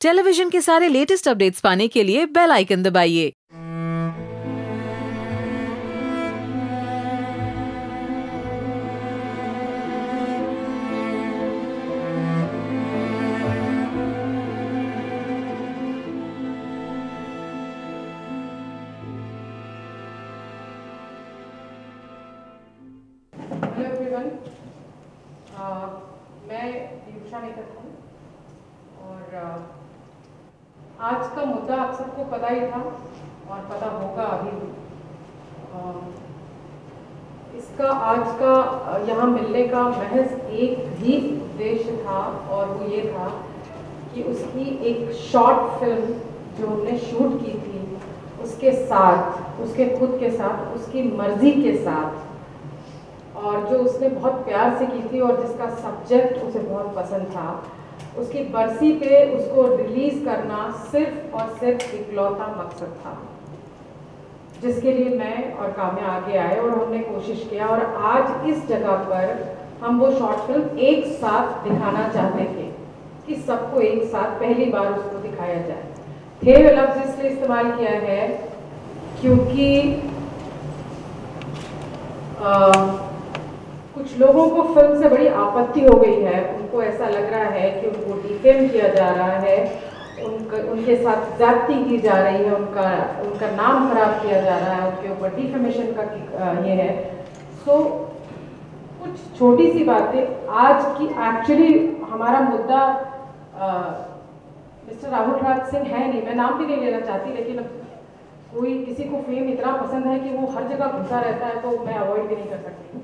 Television के सारे latest updates पाने के लिए बेल आइकन दबाइए। हेलो एवरीवन, मैं युषा नेतृत्व हूँ और आज का मुद्दा आप सबको पता ही था और पता होगा अभी भी। इसका आज का यहाँ मिलने का महज एक ही उद्देश्य था और वो ये था कि उसकी एक शॉर्ट फिल्म जो हमने शूट की थी उसके साथ, उसके खुद के साथ, उसकी मर्जी के साथ, और जो उसने बहुत प्यार से की थी और जिसका सब्जेक्ट उसे बहुत पसंद था, उसकी बरसी पे उसको रिलीज करना सिर्फ और सिर्फ इकलौता मकसद था, जिसके लिए मैं और काम्या आगे आए और हमने कोशिश किया। और आज इस जगह पर हम वो शॉर्ट फिल्म एक साथ दिखाना चाहते थे कि सबको एक साथ पहली बार उसको दिखाया जाए। थे लफ्ज इसलिए इस्तेमाल किया है क्योंकि कुछ लोगों को फिल्म से बड़ी आपत्ति हो गई है। उनको ऐसा लग रहा है कि उनको डिफेम किया जा रहा है, उनके साथ ज्यादती की जा रही है, उनका नाम खराब किया जा रहा है, उनके ऊपर डिफेमेशन का ये है। सो कुछ छोटी सी बातें आज की। एक्चुअली हमारा मुद्दा मिस्टर राहुल राज सिंह है नहीं, मैं नाम भी नहीं लेना चाहती, लेकिन कोई किसी को फेम इतना पसंद है कि वो हर जगह घुसा रहता है तो मैं अवॉइड भी नहीं कर सकती।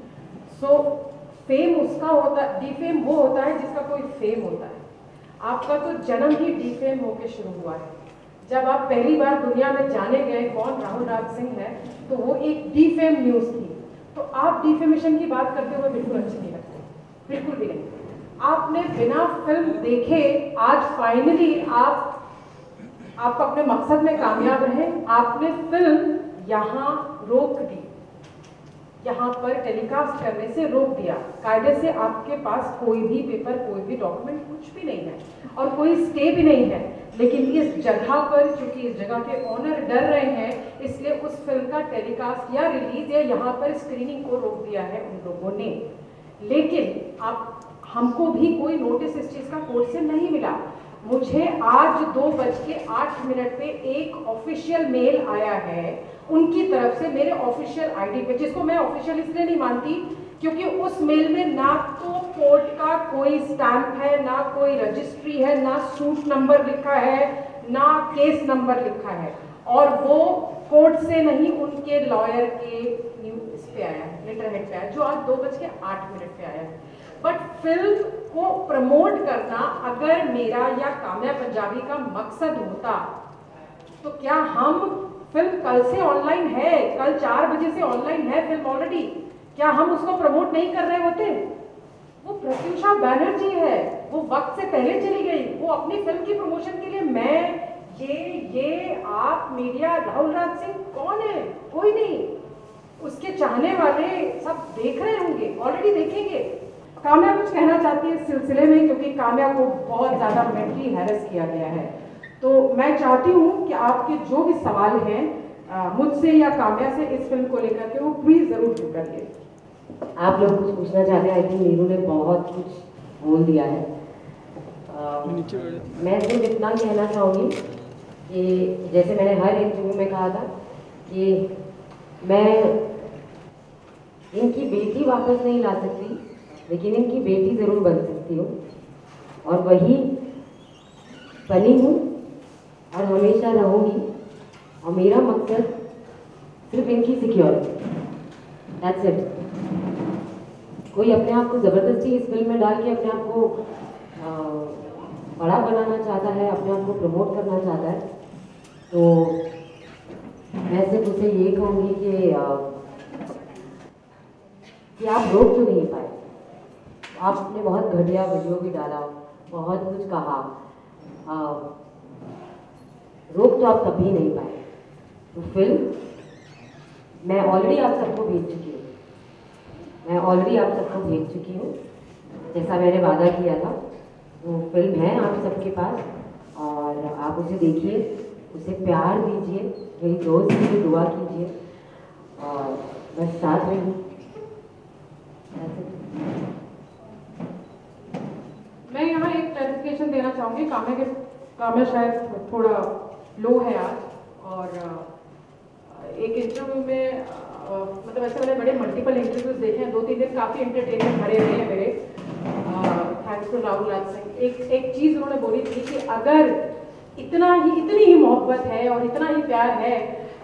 सो फेम उसका होता है, डीफेम वो होता है जिसका कोई फेम होता है। आपका तो जन्म ही डीफेम होके शुरू हुआ है। जब आप पहली बार दुनिया में जाने गए कौन राहुल राज सिंह है, तो वो एक डीफेम न्यूज थी। तो आप डिफेमेशन की बात करते हुए बिल्कुल अच्छे नहीं लगते, बिल्कुल भी नहीं। आपने बिना फिल्म देखे आज फाइनली आप अपने मकसद में कामयाब रहे। आपने फिल्म यहाँ रोक दी, यहाँ पर टेलीकास्ट करने से रोक दिया। कायदे से आपके पास कोई भी पेपर, कोई भी डॉक्यूमेंट, कुछ भी नहीं है और कोई स्टे भी नहीं है। लेकिन इस जगह पर, चूंकि इस जगह के ओनर डर रहे हैं, इसलिए उस फिल्म का टेलीकास्ट या रिलीज या यहाँ पर स्क्रीनिंग को रोक दिया है उन लोगों ने। लेकिन हमको भी कोई नोटिस इस चीज का कोर्ट से नहीं मिला। मुझे आज 2:08 पे एक ऑफिशियल मेल आया है उनकी तरफ से मेरे ऑफिशियल आईडी पे, जिसको मैं ऑफिशियल इसलिए नहीं मानती क्योंकि उस मेल में ना तो कोर्ट का कोई स्टैंप है, ना कोई रजिस्ट्री है, ना सूट नंबर लिखा है, ना केस नंबर लिखा है, और वो कोर्ट से नहीं उनके लॉयर के इस पे आया है, लेटर हेड पे आया, जो आज 2:08 पे आया है। बट फिल्म को प्रमोट करना अगर मेरा या काम्या पंजाबी का मकसद होता तो क्या हम फिल्म कल से ऑनलाइन है, कल 4 बजे से ऑनलाइन है फिल्म ऑलरेडी, क्या हम उसको प्रमोट नहीं कर रहे होते? वो प्रत्युषा बैनर्जी है, वो वक्त से पहले चली गई, वो अपनी फिल्म की प्रमोशन के लिए मैं ये आप मीडिया, राहुल राज सिंह कौन है? कोई नहीं। उसके चाहने वाले सब देख रहे होंगे, ऑलरेडी देखेंगे। काम्या कुछ कहना चाहती है इस सिलसिले में, क्योंकि काम्या को बहुत ज्यादा मेंटली हैरेस किया गया है। तो मैं चाहती हूँ कि आपके जो भी सवाल हैं मुझसे या काम्या से इस फिल्म को लेकर के, वो प्लीज जरूर करिए। आप लोग कुछ पूछना चाहते हैं? आई थिंक नीरू ने बहुत कुछ बोल दिया है। मैं सिर्फ इतना कहना चाहूँगी कि जैसे मैंने हर इंटरव्यू में कहा था कि मैं इनकी बेटी वापस नहीं ला सकती, लेकिन इनकी बेटी ज़रूर बन सकती हूँ, और वही बनी हूँ और हमेशा रहूँगी। और मेरा मकसद सिर्फ इनकी सिक्योरिटी, दैट्स इट। कोई अपने आप को ज़बरदस्ती इस फिल्म में डाल के अपने आप को बड़ा बनाना चाहता है, अपने आप को प्रमोट करना चाहता है, तो मैं सिर्फ उसे ये कहूँगी कि आप रोक तो नहीं पाए। आपने बहुत घटिया वीडियो भी डाला, बहुत कुछ कहा, रोक तो आप कभी नहीं पाए। तो फिल्म मैं ऑलरेडी आप सबको भेज चुकी हूँ, जैसा मैंने वादा किया था। वो फिल्म है आप सबके पास, और आप उसे देखिए, उसे प्यार दीजिए, मेरी दोस्त के लिए दुआ कीजिए और बस साथ में हूँ। मैं यहाँ एक क्लैरिफिकेशन देना चाहूँगी। काम्या शायद थोड़ा लो है आज, और एक इंटरव्यू में मतलब ऐसे मैंने बड़े मल्टीपल इंटरव्यूज देखे हैं, 2-3 दिन काफ़ी एंटरटेनमेंट भरे रहे हैं मेरे, थैंक्स टू राहुल राज सिंह। एक चीज़ उन्होंने बोली थी कि अगर इतनी ही मोहब्बत है और इतना ही प्यार है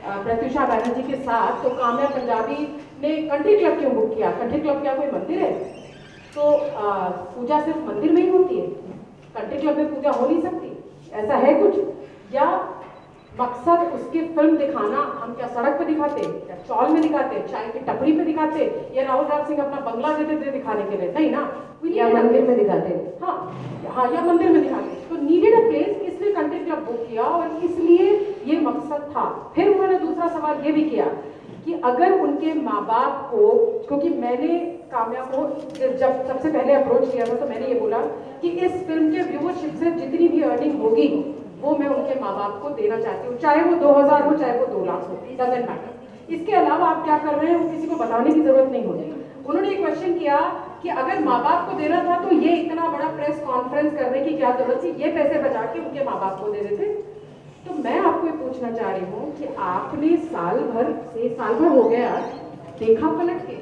प्रत्युषा बैनर्जी के साथ, तो काम्या पंजाबी ने कंट्री क्लब क्यों बुक किया? कंट्री क्लब क्या कोई मंदिर है? तो पूजा सिर्फ मंदिर में ही होती है? कंट्री क्लब में पूजा हो नहीं सकती? ऐसा है कुछ? या मकसद उसकी फिल्म दिखाना, हम क्या सड़क पे दिखाते, क्या चौल में दिखाते, चाय की टपरी पे दिखाते, या राहुल राज सिंह अपना बंगला देते थे दिखाने के लिए? नहीं ना, या मंदिर में दिखाते। हाँ, या मंदिर में दिखाते। तो नीडेड अ प्लेस, इसलिए कंट्री क्लब बुक किया और इसलिए ये मकसद था। फिर उन्होंने दूसरा सवाल ये भी किया कि अगर उनके माँ बाप को, क्योंकि मैंने काम्या को जब सबसे पहले अप्रोच किया था तो मैंने ये बोला कि इस फिल्म के व्यूअरशिप से जितनी भी अर्निंग होगी वो मैं उनके माँ बाप को देना चाहती हूँ, चाहे वो 2000 हो चाहे वो 2 लाख हो, डजंट मैटर। इसके अलावा आप क्या कर रहे हैं वो किसी को बताने की जरूरत नहीं होती। उन्होंने एक क्वेश्चन किया कि अगर माँ बाप को देना था तो ये इतना बड़ा प्रेस कॉन्फ्रेंस करने की क्या जरूरत थी, ये पैसे बचा के उनके माँ बाप को दे देते। तो मैं आपको ये पूछना चाह रही हूँ कि आपने साल भर हो गया देखा पलट के,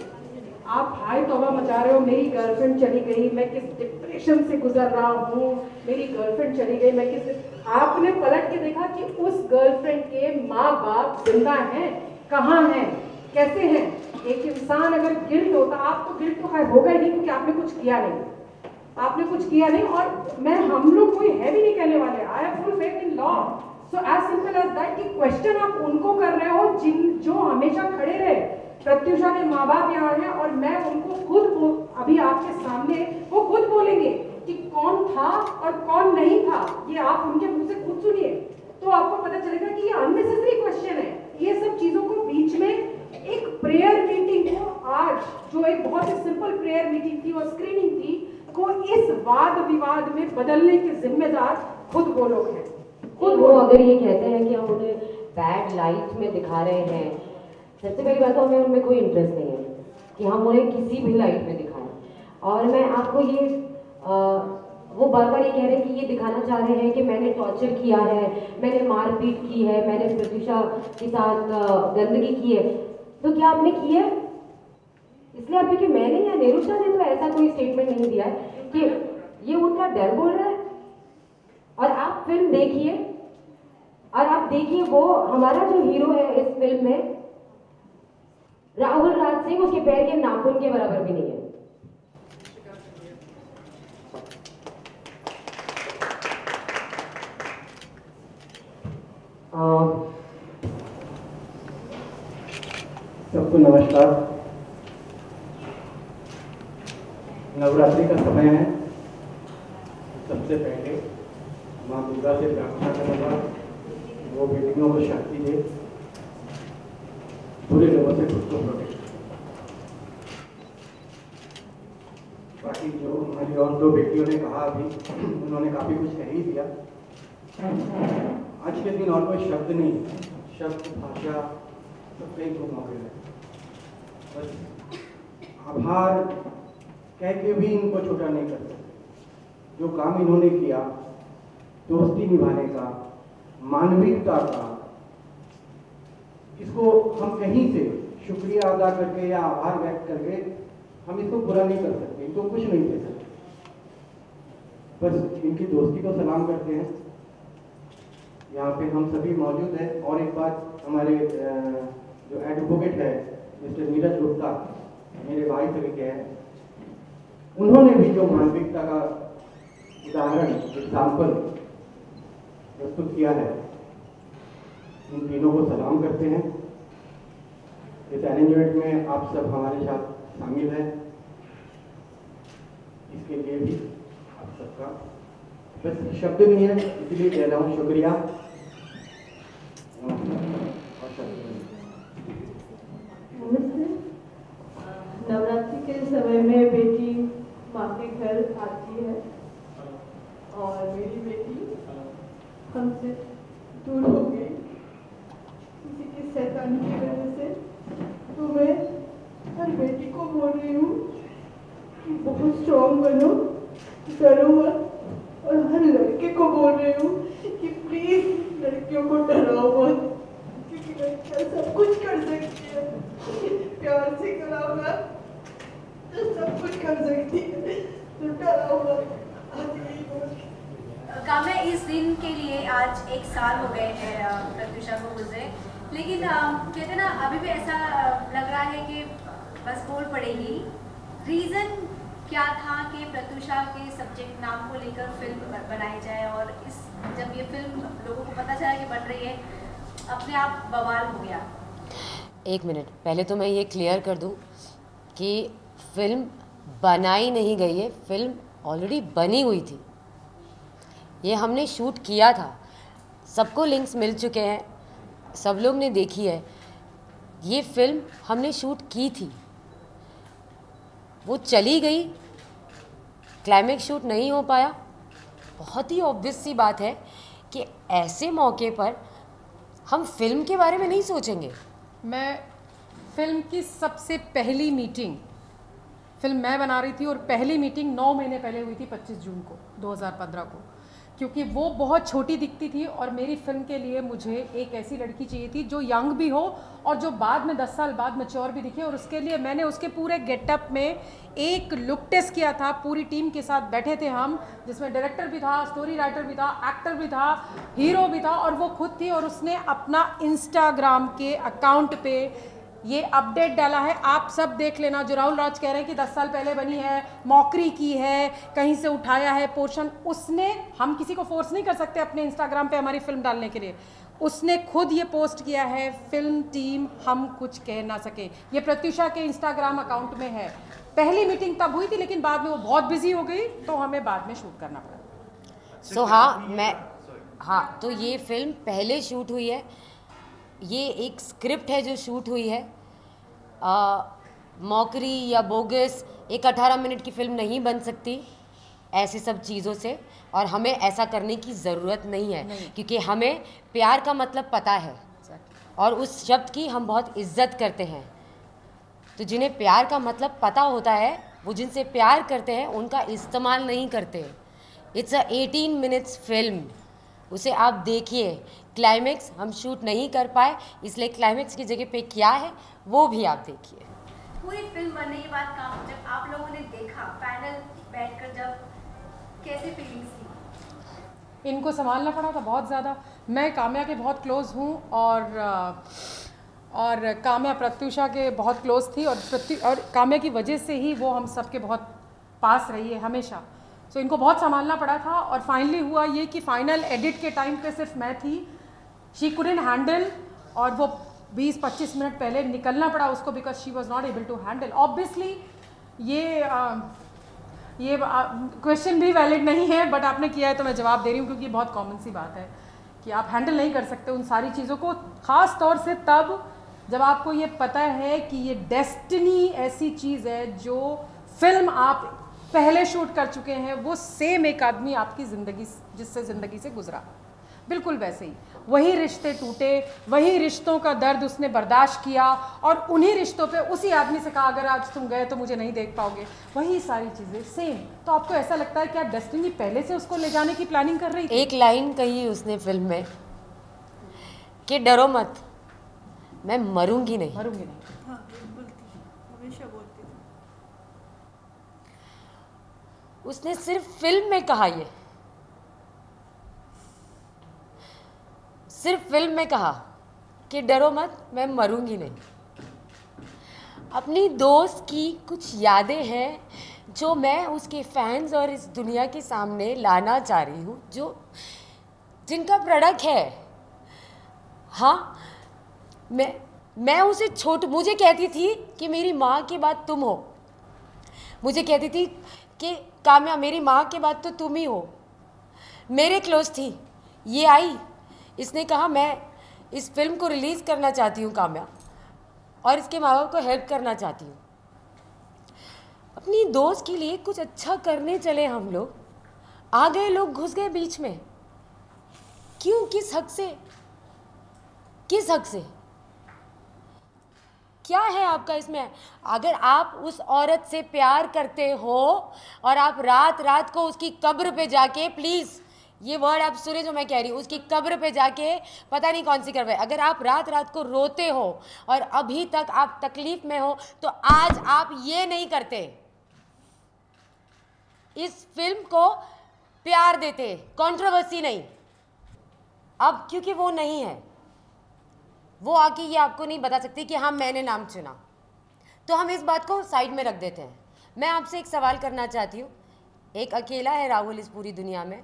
आप हाय तौबा मचा रहे हो, मेरी गर्लफ्रेंड चली गई, मैं किस डिप्रेशन से गुजर रहा हूँ, मेरी गर्लफ्रेंड चली गई, मैं किस, आपने पलट के देखा कि उस गर्लफ्रेंड के माँ बाप जिंदा हैं, कहाँ हैं, कैसे हैं? एक इंसान अगर गिल्ट होता, आपको गिल्ट तो खैर होगा ही नहीं क्योंकि आपने कुछ किया नहीं, आपने कुछ किया नहीं। और मैं, हम लोग कोई है भी नहीं कहने वाले, I have full faith in law. So as simple as that कि क्वेश्चन आप उनको कर रहे हो जो हमेशा खड़े रहे। प्रत्युषा के माँ बाप यहाँ हैं और मैं उनको खुद अभी आपके सामने वो खुद बोलेंगे कि कौन था और कौन नहीं था, ये आप उनके मुंह से खुद सुनिए तो आपको पता चलेगा कि ये अननेसेसरी क्वेश्चन है। ये सब चीजों को बीच में एक प्रेयर मीटिंग को, आज जो एक बहुत ही सिंपल प्रेयर मीटिंग थी और स्क्रीनिंग थी, को इस वाद विवाद में बदलने के जिम्मेदार खुद वो लोग हैं। खुद वो अगर ये कहते हैं कि हम उन्हें बैड लाइट में दिखा रहे हैं, सबसे पहली बात तो हमें उनमें कोई इंटरेस्ट नहीं है कि हम उन्हें किसी भी लाइट में दिखाएं। और मैं आपको ये वो बार बार ये कह रहे हैं कि ये दिखाना चाह रहे हैं कि मैंने टॉर्चर किया है, मैंने मारपीट की है, मैंने प्रत्युषा के साथ गंदगी की है। तो क्या आपने की है? इसलिए आप, क्योंकि मैंने या नेरुषा ने तो ऐसा कोई स्टेटमेंट नहीं दिया है कि ये उनका डर बोल रहा है। और आप फिल्म देखिए और आप देखिए वो हमारा जो हीरो है इस फिल्म में, राहुल राज सिंह, उसके पैर के नाखून के बराबर भी नहीं है। सबको नमस्कार। नवरात्रि का समय है। सबसे पहले माँ दुर्गा से प्रार्थना करूँगा वो बेटियों को शक्ति दे, बुरे लोगों से खुद को प्रोटेक्ट। बाकी जो हमारी और 2 बेटियों ने कहा अभी, उन्होंने काफ़ी कुछ कह ही दिया। आज के दिन और कोई शब्द नहीं, शब्द भाषा सब कहीं को मौके है। बस आभार कह के भी इनको छोटा नहीं कर सकते। जो काम इन्होंने किया, दोस्ती निभाने का, मानविकता का, इसको हम कहीं से शुक्रिया अदा करके या आभार व्यक्त करके हम इसको पूरा नहीं कर सकते, इनको कुछ नहीं दे सकते। बस इनकी दोस्ती को सलाम करते हैं। यहाँ पे हम सभी मौजूद हैं। और एक बात, हमारे जो एडवोकेट है मिस्टर नीरज गुप्ता, मेरे भाई तरीके हैं, उन्होंने भी जो मानविकता का उदाहरण, एग्जाम्पल प्रस्तुत किया है, इन तीनों को सलाम करते हैं। इस अरेंजमेंट में आप सब हमारे साथ शामिल हैं, इसके लिए भी आप सबका बस शब्द नहीं है, इसलिए कह रहा हूँ शुक्रिया। नवरात्रि के समय में बेटी माँ के घर आती है और मेरी बेटी हमसे दूर हो गई किसी की शैतानी की वजह से। तो मैं हर बेटी को बोल रही हूँ कि बहुत स्ट्रॉन्ग बनो, डरो मत। और हर लड़के को बोल रही हूँ कि प्लीज लड़कियों को डराओ मत, क्योंकि लड़कियाँ सब कुछ कर सकती है। प्यार से कराओगा तो सब कुछ कर सकती है, तो डराओ मत। आज यही बोल। काम्या, इस दिन के लिए आज 1 साल हो गए हैं प्रत्युषा को गुजरे, लेकिन कहते ना अभी भी ऐसा लग रहा है कि बस बोल पड़ेगी। रीज़न क्या था कि प्रत्युषा के सब्जेक्ट नाम को लेकर फिल्म बनाई जाए, और इस जब ये फिल्म लोगों को पता चला कि बन रही है, अपने आप बवाल हो गया? एक मिनट, पहले तो मैं ये क्लियर कर दूं कि फिल्म बनाई नहीं गई है, फिल्म ऑलरेडी बनी हुई थी। ये हमने शूट किया था, सबको लिंक्स मिल चुके हैं, सब लोग ने देखी है। ये फिल्म हमने शूट की थी, वो चली गई, क्लाइमेक्स शूट नहीं हो पाया। बहुत ही ऑब्वियस सी बात है कि ऐसे मौके पर हम फिल्म के बारे में नहीं सोचेंगे। मैं फिल्म की सबसे पहली मीटिंग, फिल्म मैं बना रही थी और पहली मीटिंग 9 महीने पहले हुई थी, 25 जून को 2015 को, क्योंकि वो बहुत छोटी दिखती थी और मेरी फिल्म के लिए मुझे एक ऐसी लड़की चाहिए थी जो यंग भी हो और जो बाद में 10 साल बाद मैच्योर भी दिखे। और उसके लिए मैंने उसके पूरे गेटअप में एक लुक टेस्ट किया था, पूरी टीम के साथ बैठे थे हम, जिसमें डायरेक्टर भी था, स्टोरी राइटर भी था, एक्टर भी था, हीरो भी था, और वो खुद थी। और उसने अपना इंस्टाग्राम के अकाउंट पे ये अपडेट डाला है, आप सब देख लेना, जो राहुल राज कह रहे हैं कि 10 साल पहले बनी है, मौकरी की है, कहीं से उठाया है पोर्शन। उसने, हम किसी को फोर्स नहीं कर सकते अपने इंस्टाग्राम पे हमारी फिल्म डालने के लिए, उसने खुद ये पोस्ट किया है, फिल्म टीम हम कुछ कह ना सके। ये प्रत्युषा के इंस्टाग्राम अकाउंट में है। पहली मीटिंग तब हुई थी, लेकिन बाद में वो बहुत बिजी हो गई तो हमें बाद में शूट करना पड़ा। हाँ, तो ये फिल्म पहले शूट हुई है, ये एक स्क्रिप्ट है जो शूट हुई है। मौकरी या बोगस एक 18 मिनट की फिल्म नहीं बन सकती ऐसे सब चीज़ों से, और हमें ऐसा करने की ज़रूरत नहीं है, क्योंकि हमें प्यार का मतलब पता है और उस शब्द की हम बहुत इज्जत करते हैं। तो जिन्हें प्यार का मतलब पता होता है, वो जिनसे प्यार करते हैं उनका इस्तेमाल नहीं करते। इट्स अ 18 मिनट्स फिल्म, उसे आप देखिए। क्लाइमेक्स हम शूट नहीं कर पाए, इसलिए क्लाइमेक्स की जगह पे क्या है वो भी आप देखिए। पूरी फिल्म बनने के बाद काम जब आप लोगों ने देखा पैनल बैठकर, जब कैसी फीलिंग्स थी? इनको संभालना पड़ा था बहुत ज़्यादा। मैं काम्या के बहुत क्लोज हूँ और काम्या प्रत्युषा के बहुत क्लोज थी, और काम्या की वजह से ही वो हम सब के बहुत पास रही है हमेशा। सो इनको बहुत संभालना पड़ा था। और फाइनली हुआ ये कि फाइनल एडिट के टाइम पे सिर्फ मैं थी, शी कुडंट हैंडल, और वो 20-25 मिनट पहले निकलना पड़ा उसको, because she was not able to handle. Obviously ये क्वेश्चन भी वैलिड नहीं है, बट आपने किया है तो मैं जवाब दे रही हूँ, क्योंकि ये बहुत कॉमन सी बात है कि आप हैंडल नहीं कर सकते उन सारी चीज़ों को, ख़ास तौर से तब जब आपको ये पता है कि ये डेस्टिनी ऐसी चीज़ है जो फिल्म आप पहले शूट कर चुके हैं, वो सेम एक आदमी आपकी ज़िंदगी, जिससे ज़िंदगी से गुजरा, बिल्कुल वैसे ही वही रिश्ते टूटे, वही रिश्तों का दर्द उसने बर्दाश्त किया, और उन्हीं रिश्तों पे उसी आदमी से कहा अगर आज तुम गए तो मुझे नहीं देख पाओगे, वही सारी चीज़ें सेम। तो आपको ऐसा लगता है क्या डेस्टिनी पहले से उसको ले जाने की प्लानिंग कर रही थी? एक लाइन कही उसने फिल्म में कि डरो मत, मैं मरूंगी नहीं। मरूंगी नहीं, हाँ बोलती, हमेशा बोलती थी। उसने सिर्फ फिल्म में कहा, ये सिर्फ फिल्म में कहा कि डरो मत, मैं मरूंगी नहीं। अपनी दोस्त की कुछ यादें हैं जो मैं उसके फैंस और इस दुनिया के सामने लाना चाह रही हूँ, जो जिनका प्रोडक्ट है। हाँ, मैं उसे मुझे कहती थी कि मेरी माँ के बाद तुम हो, मुझे कहती थी कि काम्या मेरी माँ के बाद तो तुम ही हो, मेरे क्लोज थी। ये आई, इसने कहा मैं इस फिल्म को रिलीज़ करना चाहती हूँ काम्या, और इसके माँ बाप को हेल्प करना चाहती हूँ। अपनी दोस्त के लिए कुछ अच्छा करने चले हम लोग, आ गए लोग, घुस गए बीच में। क्यों, किस हक से, किस हक से? क्या है आपका इसमें? अगर आप उस औरत से प्यार करते हो और आप रात रात को उसकी कब्र पे जाके, प्लीज़ ये वर्ड आप सुने जो मैं कह रही हूँ, उसकी कब्र पे जाके पता नहीं कौन सी करवाए, अगर आप रात रात को रोते हो और अभी तक आप तकलीफ में हो तो आज आप ये नहीं करते, इस फिल्म को प्यार देते, कंट्रोवर्सी नहीं। अब क्योंकि वो नहीं है, वो आके ये आपको नहीं बता सकती कि हाँ मैंने नाम चुना, तो हम इस बात को साइड में रख देते हैं। मैं आपसे एक सवाल करना चाहती हूँ, एक अकेला है राहुल इस पूरी दुनिया में,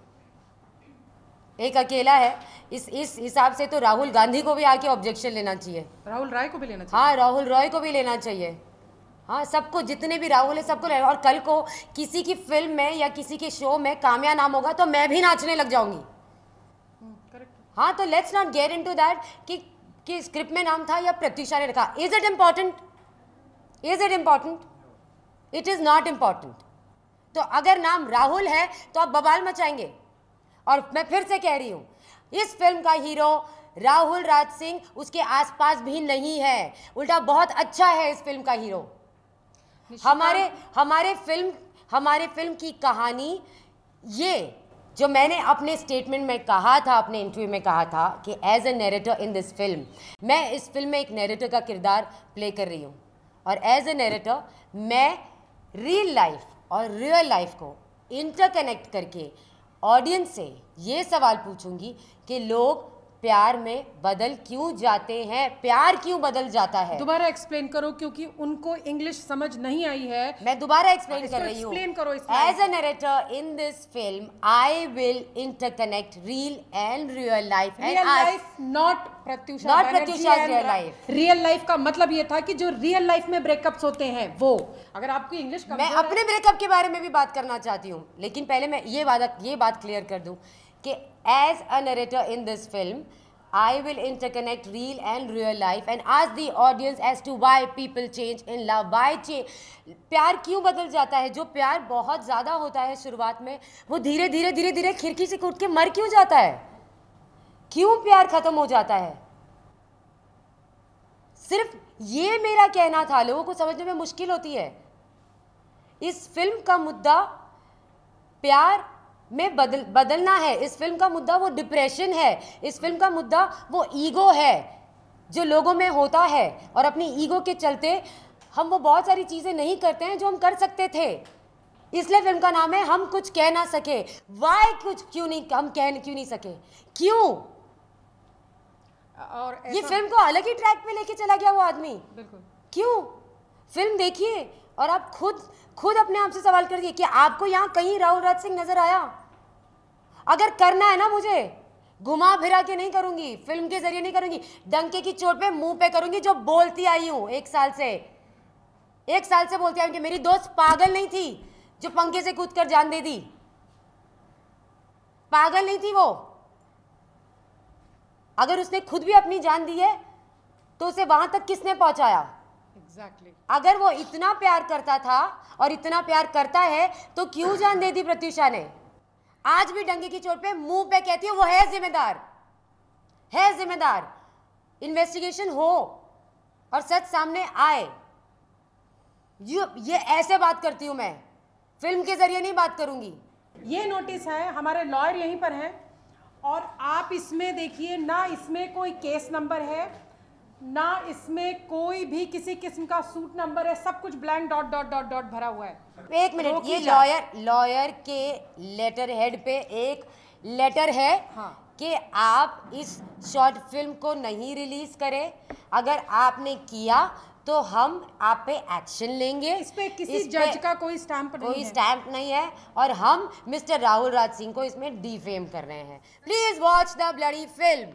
एक अकेला है, इस हिसाब से तो राहुल गांधी को भी आके ऑब्जेक्शन लेना चाहिए, राहुल राय को भी लेना चाहिए। हाँ राहुल रॉय को भी लेना चाहिए, हाँ सबको, जितने भी राहुल है सबको लेना। और कल को किसी की फिल्म में या किसी के शो में कामया नाम होगा तो मैं भी नाचने लग जाऊंगी। हाँ तो let's not get into that कि स्क्रिप्ट में नाम था या प्रत्युषा ने लिखा। Is it important? Is it important? It is not important. तो अगर नाम राहुल है तो आप बवाल मचाएंगे। और मैं फिर से कह रही हूं, इस फिल्म का हीरो राहुल राज सिंह उसके आसपास भी नहीं है, उल्टा बहुत अच्छा है इस फिल्म का हीरो। हमारे फिल्म की कहानी, ये जो मैंने अपने स्टेटमेंट में कहा था, अपने इंटरव्यू में कहा था कि as a narrator in this film, मैं इस फिल्म में एक नैरेटर का किरदार प्ले कर रही हूँ और एज अ नैरेटर मैं रियल लाइफ और रियल लाइफ को इंटरकनेक्ट करके ऑडियंस से ये सवाल पूछूंगी कि लोग प्यार में बदल क्यों जाते हैं, प्यार क्यों बदल जाता है। दोबारा एक्सप्लेन करो क्योंकि उनको इंग्लिश समझ नहीं आई है। मैं दोबारा एक्सप्लेन कर रही हूँ। एक्सप्लेन करो। As a narrator in this film I will interconnect real and real life. Real life not Pratyusha, not Pratyusha real life. Real life का मतलब ये था कि जो रियल लाइफ में ब्रेकअप्स होते हैं वो, अगर आपकी इंग्लिश, मैं अपने ब्रेकअप के बारे में भी बात करना चाहती हूँ, लेकिन पहले मैं ये बात क्लियर कर दूं कि as a narrator in this film, I will interconnect real and real life and ask the audience as to why people change in love, why प्यार क्यों बदल जाता है। जो प्यार बहुत ज़्यादा होता है शुरुआत में, वो धीरे धीरे खिड़की से कूद के मर क्यों जाता है, क्यों प्यार खत्म हो जाता है। सिर्फ ये मेरा कहना था, लोगों को समझने में मुश्किल होती है। इस फिल्म का मुद्दा प्यार में बदलना है, इस फिल्म का मुद्दा वो डिप्रेशन है, इस फिल्म का मुद्दा वो ईगो है जो लोगों में होता है, और अपनी ईगो के चलते हम वो बहुत सारी चीज़ें नहीं करते हैं जो हम कर सकते थे। इसलिए फिल्म का नाम है हम कुछ कह ना सके। वाई कुछ क्यों नहीं, हम कह क्यों नहीं सके, क्यों? और ये फिल्म को अलग ही ट्रैक पे लेके चला गया वो आदमी। बिल्कुल। क्यों? फिल्म देखिए और आप खुद अपने आप से सवाल करिए कि आपको यहाँ कहीं राहुल राज सिंह नजर आया? अगर करना है ना, मुझे घुमा फिरा के नहीं करूंगी, फिल्म के जरिए नहीं करूंगी, डंके की चोट पे मुंह पे करूंगी, जो बोलती आई हूं एक साल से बोलती आई हूं कि मेरी दोस्त पागल नहीं थी जो पंखे से कूद कर जान दे दी। पागल नहीं थी वो। अगर उसने खुद भी अपनी जान दी है तो उसे वहां तक किसने पहुंचाया? एग्जैक्टली। अगर वो इतना प्यार करता था और इतना प्यार करता है तो क्यों जान दे दी प्रत्युषा ने? आज भी डंगे की चोट पे मुंह पे कहती है वो है जिम्मेदार। इन्वेस्टिगेशन हो और सच सामने आए। ये ऐसे बात करती हूं मैं, फिल्म के जरिए नहीं बात करूंगी। ये नोटिस है, हमारे लॉयर यहीं पर हैं और आप इसमें देखिए ना, इसमें कोई केस नंबर है ना, इसमें कोई भी किसी किस्म का सूट नंबर है, सब कुछ ब्लैंक डॉट भरा हुआ है। एक मिनट, ये लॉयर के लेटर हेड पे एक लेटर है कि आप इस शॉर्ट फिल्म को नहीं रिलीज करें। अगर आपने किया तो हम आप पे एक्शन लेंगे। इस पे किसी जज का कोई स्टैंप नहीं है और हम मिस्टर राहुल राज सिंह को इसमें डिफेम कर रहे हैं। Please watch the bloody film.